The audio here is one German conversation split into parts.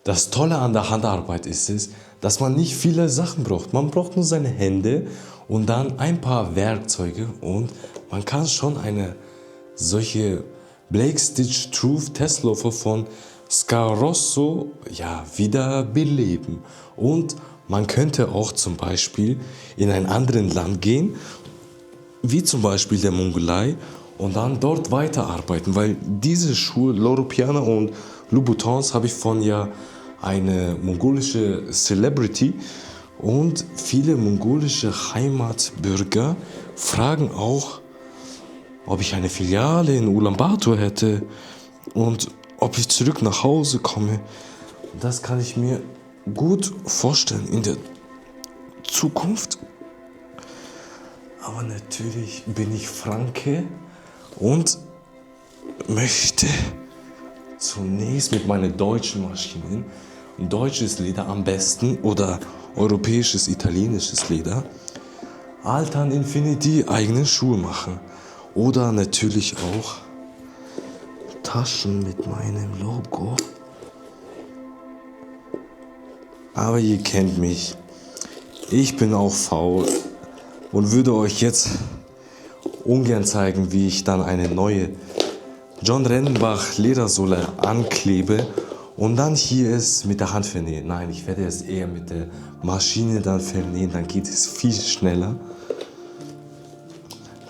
Das Tolle an der Handarbeit ist es, dass man nicht viele Sachen braucht. Man braucht nur seine Hände und dann ein paar Werkzeuge und man kann schon eine solche Blake Stitch Truth Testlaufer von Scarosso wieder beleben. Und man könnte auch zum Beispiel in ein anderes Land gehen, wie zum Beispiel der Mongolei, und dann dort weiterarbeiten, weil diese Schuhe, Loro Piana und Louboutins, habe ich von eine mongolische Celebrity, und viele mongolische Heimatbürger fragen auch, ob ich eine Filiale in Ulaanbaatar hätte und ob ich zurück nach Hause komme. Das kann ich mir gut vorstellen in der Zukunft. Aber natürlich bin ich Franke und möchte zunächst mit meinen deutschen Maschinen deutsches Leder am besten oder europäisches, italienisches Leder Altan Infinity eigene Schuhe machen. Oder natürlich auch Taschen mit meinem Logo. Aber ihr kennt mich. Ich bin auch faul und würde euch jetzt ungern zeigen, wie ich dann eine neue John Rennenbach Ledersohle anklebe und dann hier es mit der Hand vernähen. Nein, ich werde es eher mit der Maschine dann vernähen, dann geht es viel schneller.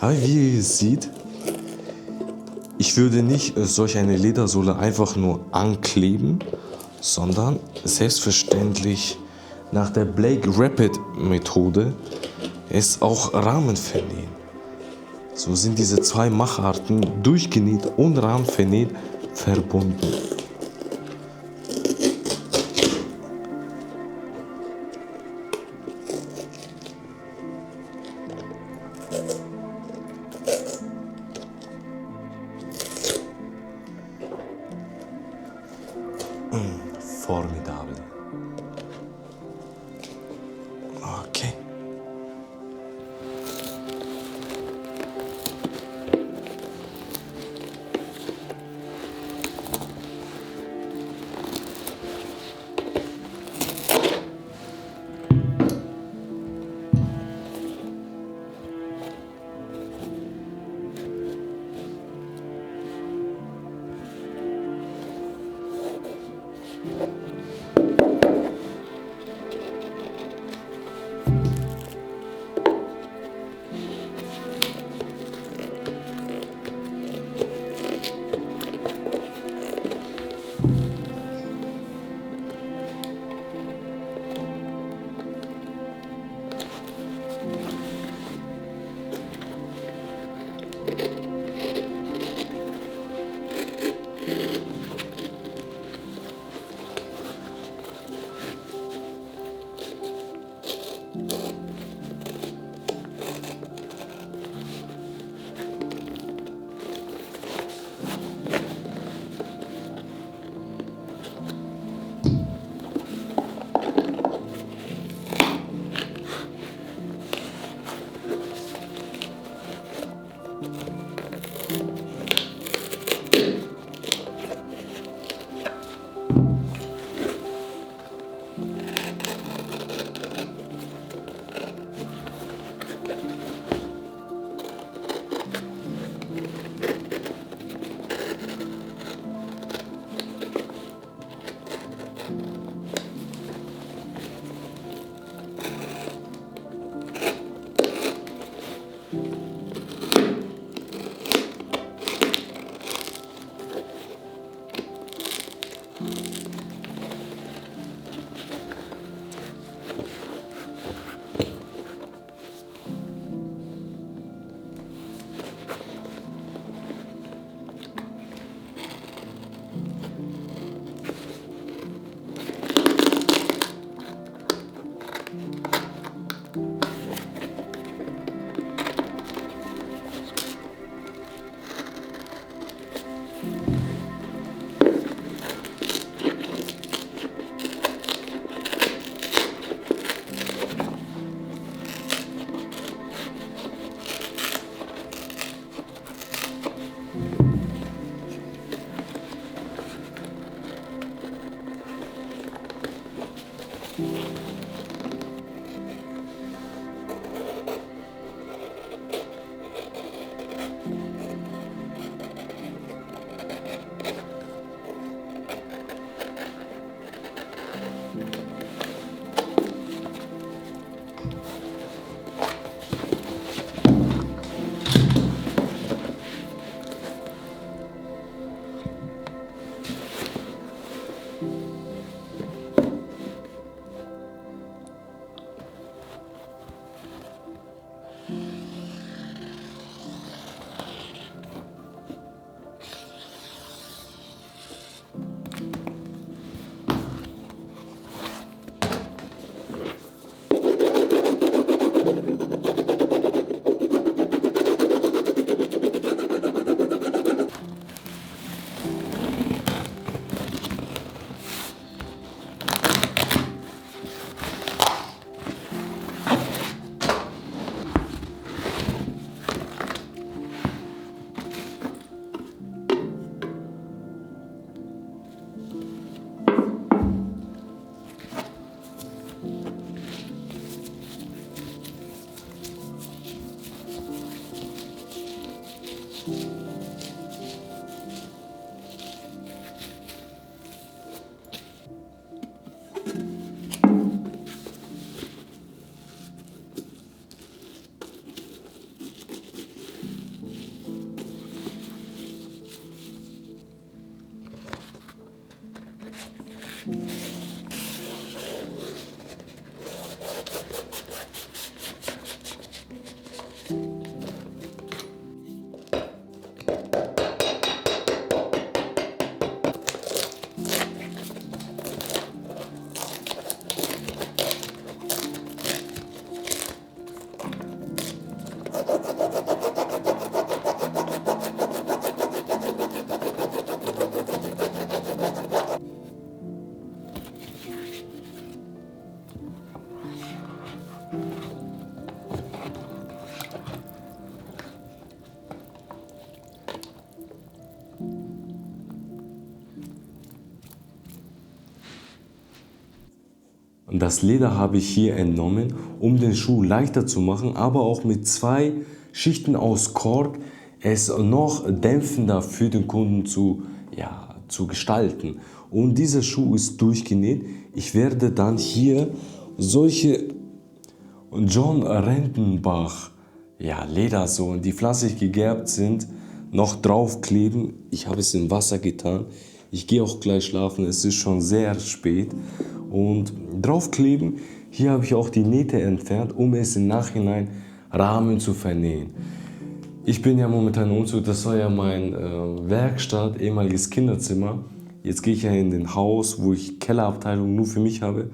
Aber wie ihr seht, ich würde nicht solch eine Ledersohle einfach nur ankleben, sondern selbstverständlich nach der Blake Rapid Methode es auch Rahmen vernähen. So sind diese zwei Macharten, durchgenäht und Rahmen vernäht, verbunden. Formidabel. Okay. Das Leder habe ich hier entnommen, um den Schuh leichter zu machen, aber auch mit 2 Schichten aus Kork es noch dämpfender für den Kunden zu gestalten. Und dieser Schuh ist durchgenäht. Ich werde dann hier solche John Rendenbach Ledersohlen, die pflanzlich gegerbt sind, noch draufkleben. Ich habe es in Wasser getan. Ich gehe auch gleich schlafen, es ist schon sehr spät. Und draufkleben, hier habe ich auch die Nähte entfernt, um es im Nachhinein Rahmen zu vernähen. Ich bin ja momentan im Umzug, das war ja mein Werkstatt, ehemaliges Kinderzimmer. Jetzt gehe ich ja in den Haus, wo ich Kellerabteilung nur für mich habe.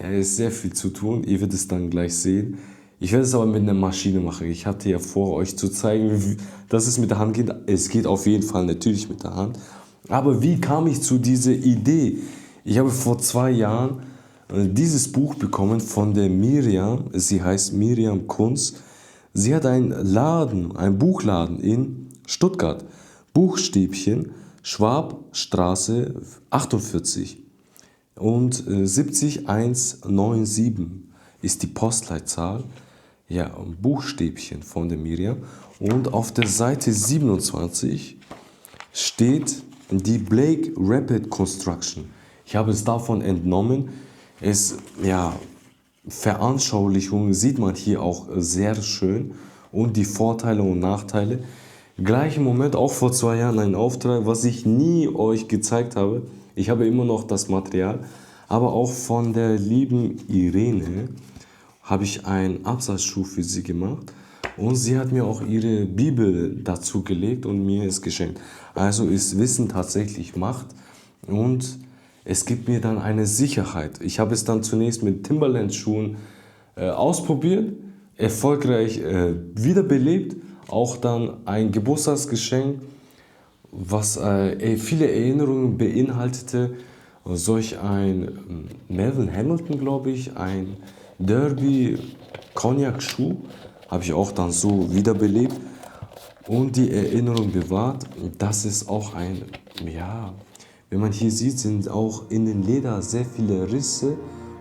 Ja, es ist sehr viel zu tun, ihr werdet es dann gleich sehen. Ich werde es aber mit einer Maschine machen. Ich hatte ja vor, euch zu zeigen, dass es mit der Hand geht. Es geht auf jeden Fall natürlich mit der Hand. Aber wie kam ich zu dieser Idee? Ich habe vor 2 Jahren dieses Buch bekommen von der Miriam. Sie heißt Miriam Kunz. Sie hat einen Laden, einen Buchladen in Stuttgart. Buchstäbchen, Schwabstraße 48 und 70197 ist die Postleitzahl. Ja, Buchstäbchen von der Miriam. Und auf der Seite 27 steht die Blake Rapid Construction. Ich habe es davon entnommen. Veranschaulichung sieht man hier auch sehr schön und die Vorteile und Nachteile. Gleichen Moment, auch vor 2 Jahren ein Auftrag, was ich nie euch gezeigt habe. Ich habe immer noch das Material, aber auch von der lieben Irene habe ich einen Absatzschuh für sie gemacht. Und sie hat mir auch ihre Bibel dazu gelegt und mir es geschenkt. Also ist Wissen tatsächlich Macht und es gibt mir dann eine Sicherheit. Ich habe es dann zunächst mit Timberland-Schuhen ausprobiert, erfolgreich wiederbelebt. Auch dann ein Geburtstagsgeschenk, was viele Erinnerungen beinhaltete. Solch ein Melvin Hamilton, glaube ich, ein Derby Cognac-Schuh habe ich auch dann so wiederbelebt und die Erinnerung bewahrt. Das ist auch wenn man hier sieht, sind auch in den Leder sehr viele Risse,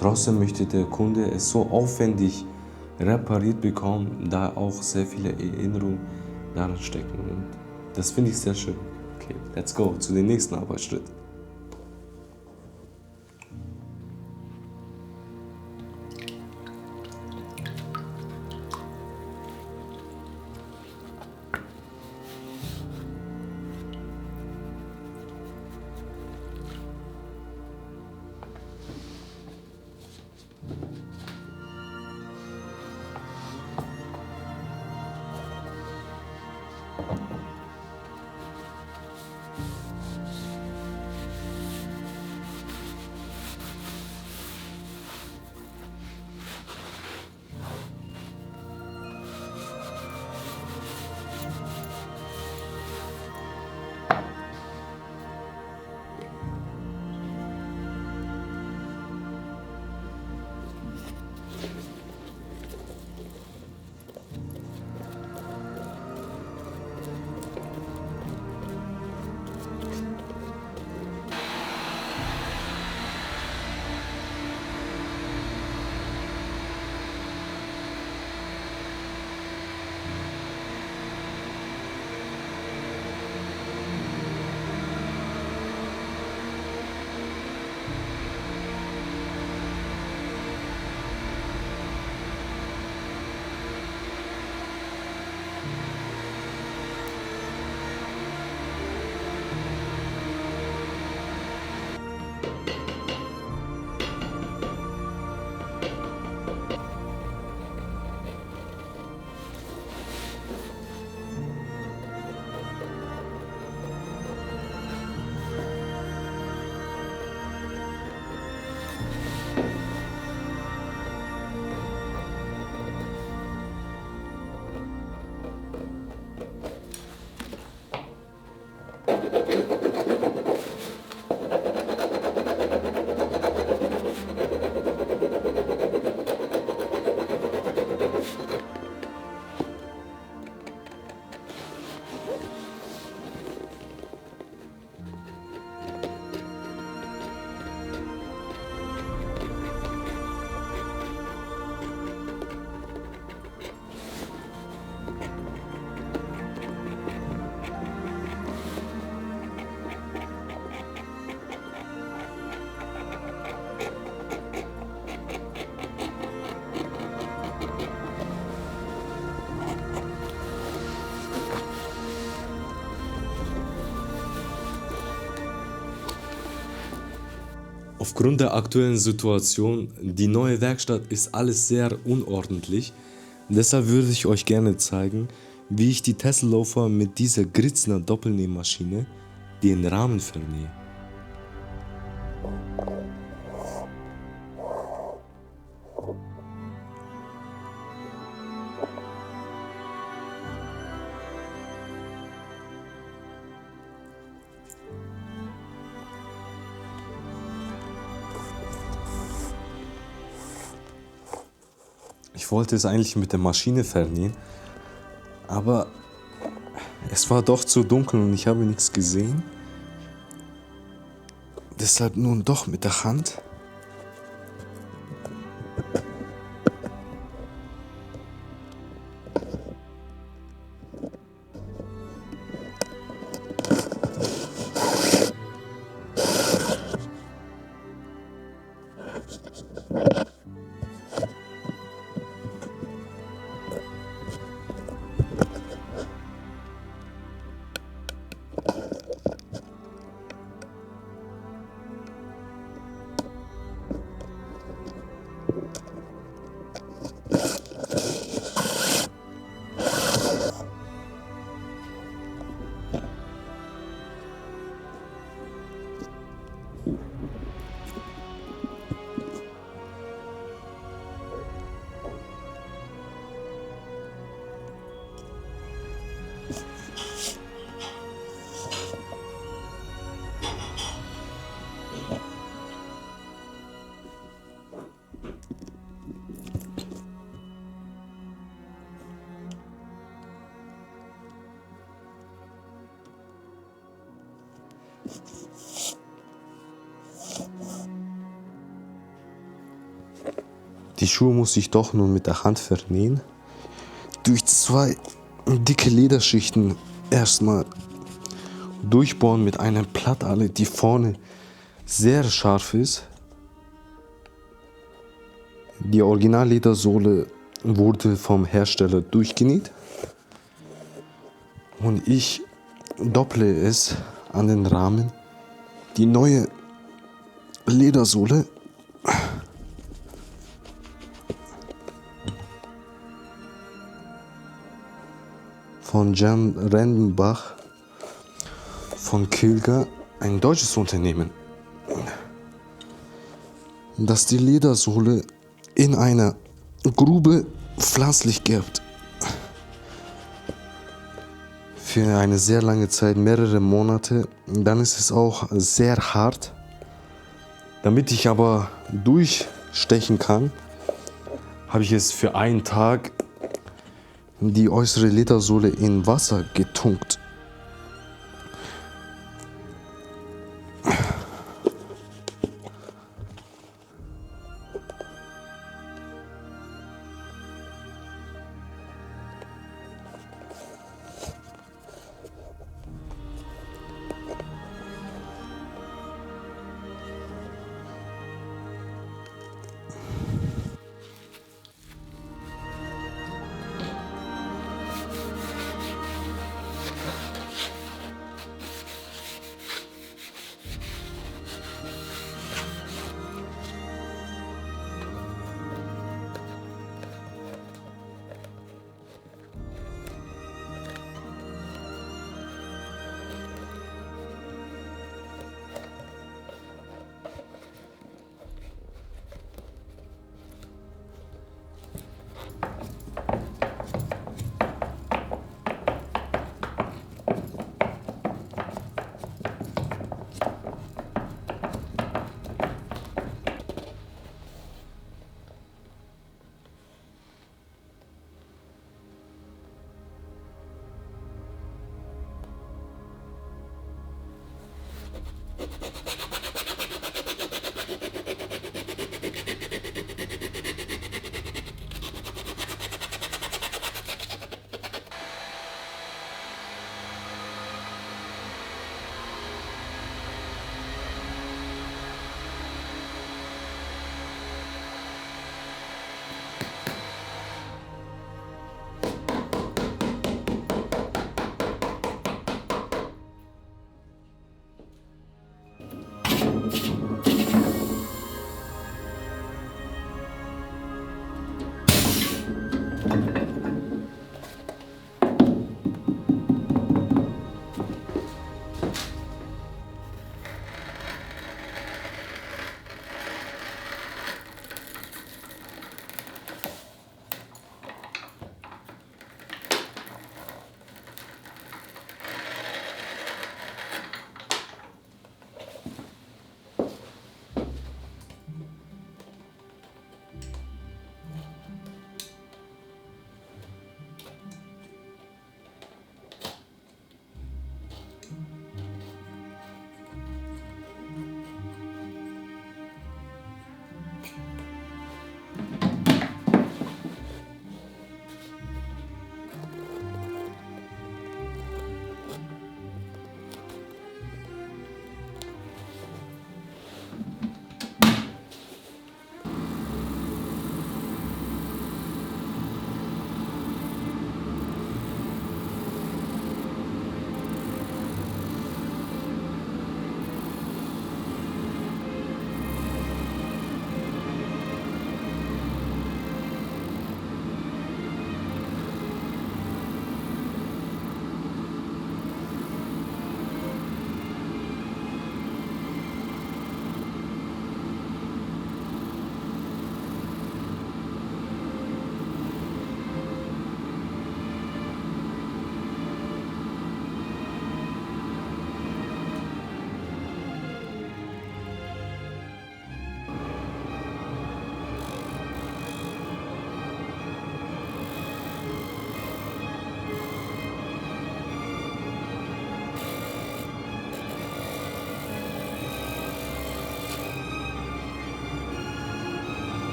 Trotzdem möchte der Kunde es so aufwendig repariert bekommen, da auch sehr viele Erinnerungen darin stecken. Und das finde ich sehr schön. Okay, let's go zu dem nächsten Arbeitsschritt. Aufgrund der aktuellen Situation, die neue Werkstatt ist alles sehr unordentlich. Deshalb würde ich euch gerne zeigen, wie ich die Tesla-Loafer mit dieser Gritzner Doppelnähmaschine den Rahmen vernähe. Ich wollte es eigentlich mit der Maschine vernähen, aber es war doch zu dunkel und ich habe nichts gesehen. Deshalb nun doch mit der Hand. Die Schuhe muss ich doch nur mit der Hand vernähen. Durch 2 dicke Lederschichten erstmal durchbohren mit einer Plattalle, die vorne sehr scharf ist. Die Originalledersohle wurde vom Hersteller durchgenäht und ich dopple es an den Rahmen. Die neue Ledersohle von Jan Rendenbach von Kilger, ein deutsches Unternehmen, das die Ledersohle in einer Grube pflanzlich gerbt. Für eine sehr lange Zeit, mehrere Monate. Dann ist es auch sehr hart. Damit ich aber durchstechen kann, habe ich es für einen Tag die äußere Ledersohle in Wasser getunkt.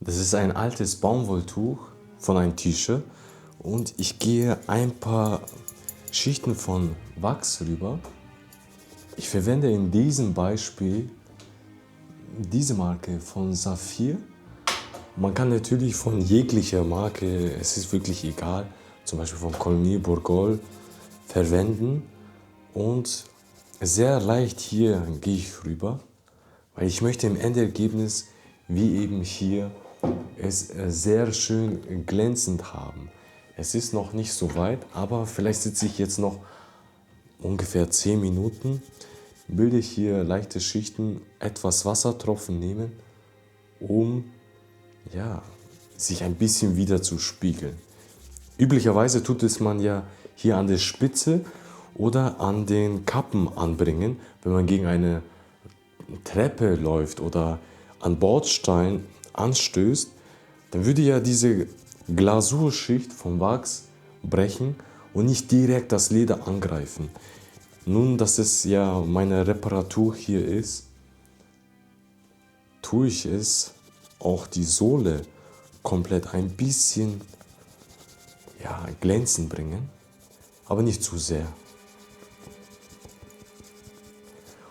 Das ist ein altes Baumwolltuch von einem T-Shirt und ich gehe ein paar Schichten von Wachs rüber. Ich verwende in diesem Beispiel diese Marke von Saphir. Man kann natürlich von jeglicher Marke, es ist wirklich egal, zum Beispiel von Colny Bourgol verwenden und sehr leicht hier gehe ich rüber, weil ich möchte im Endergebnis wie eben hier es sehr schön glänzend haben. Es ist noch nicht so weit, aber vielleicht sitze ich jetzt noch ungefähr 10 Minuten, bilde ich hier leichte Schichten, etwas Wassertropfen nehmen, um ja, sich ein bisschen wieder zu spiegeln. Üblicherweise tut es man ja hier an der Spitze oder an den Kappen anbringen, wenn man gegen eine Treppe läuft oder an Bordstein anstößt, dann würde ja diese Glasurschicht vom Wachs brechen und nicht direkt das Leder angreifen. Nun, dass es ja meine Reparatur hier ist, tue ich es auch die Sohle komplett ein bisschen glänzend bringen, aber nicht zu sehr.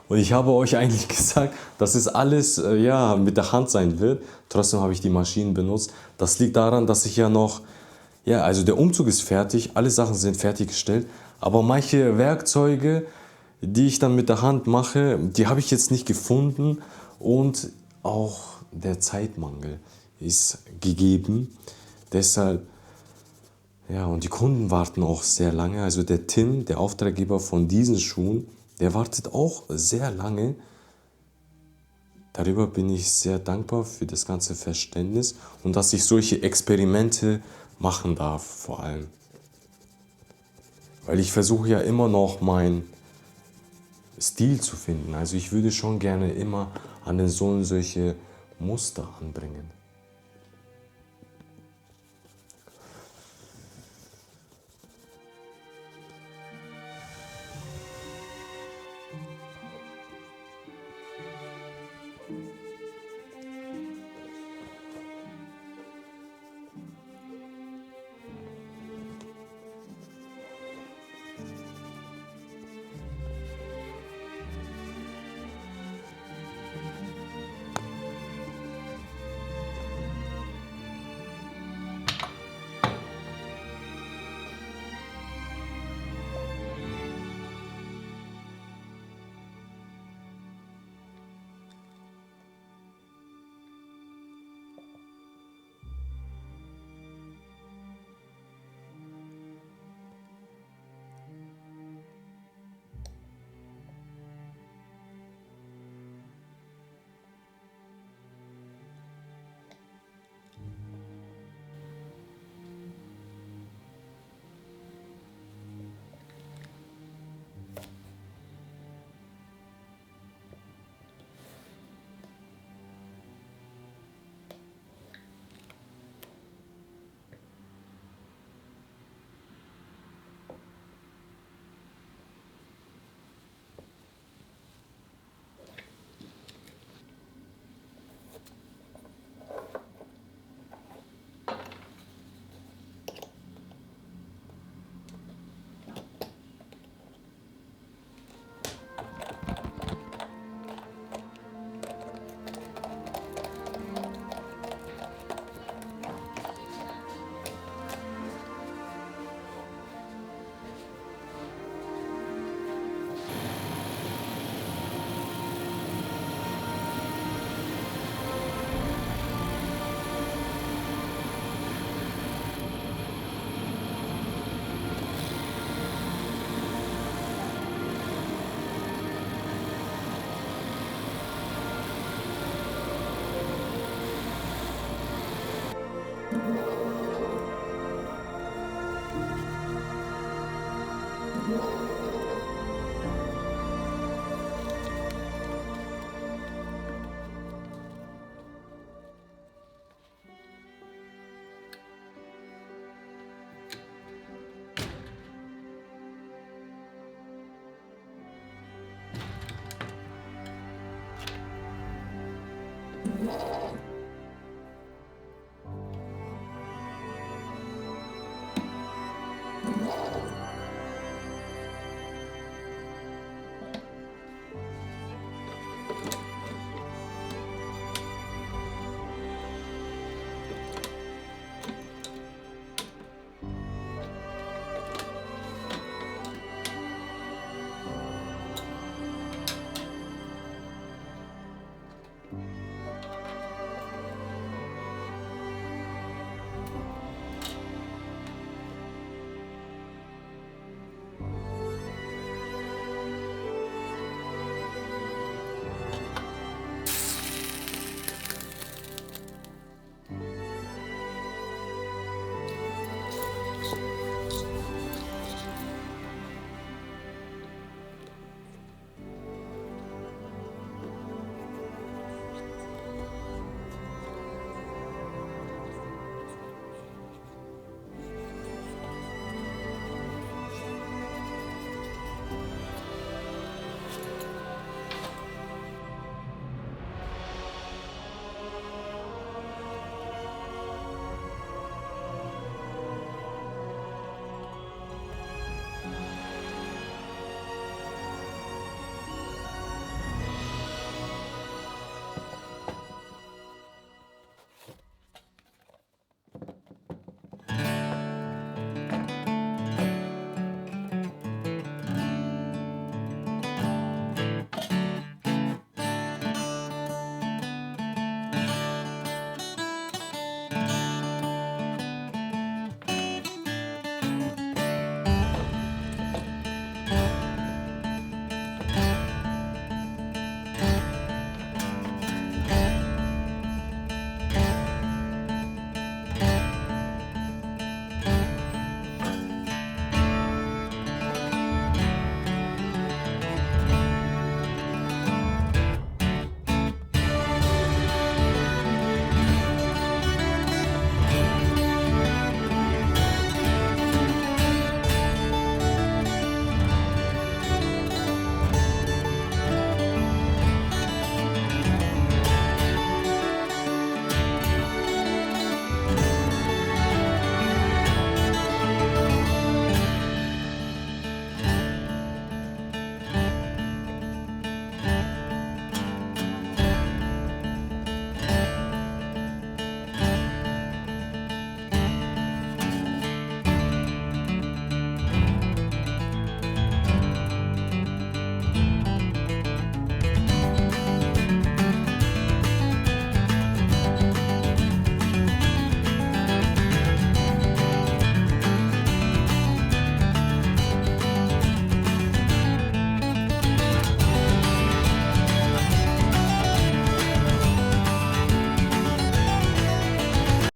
Und ich habe euch eigentlich gesagt, dass es alles mit der Hand sein wird. Trotzdem habe ich die Maschinen benutzt. Das liegt daran, dass ich ja noch, also der Umzug ist fertig, alle Sachen sind fertiggestellt. Aber manche Werkzeuge, die ich dann mit der Hand mache, die habe ich jetzt nicht gefunden. Und auch der Zeitmangel ist gegeben. Deshalb, und die Kunden warten auch sehr lange. Also der Tim, der Auftraggeber von diesen Schuhen, der wartet auch sehr lange. Darüber bin ich sehr dankbar für das ganze Verständnis und dass ich solche Experimente machen darf vor allem. Weil ich versuche ja immer noch meinen Stil zu finden. Also ich würde schon gerne immer an den Sohlen solche Muster anbringen.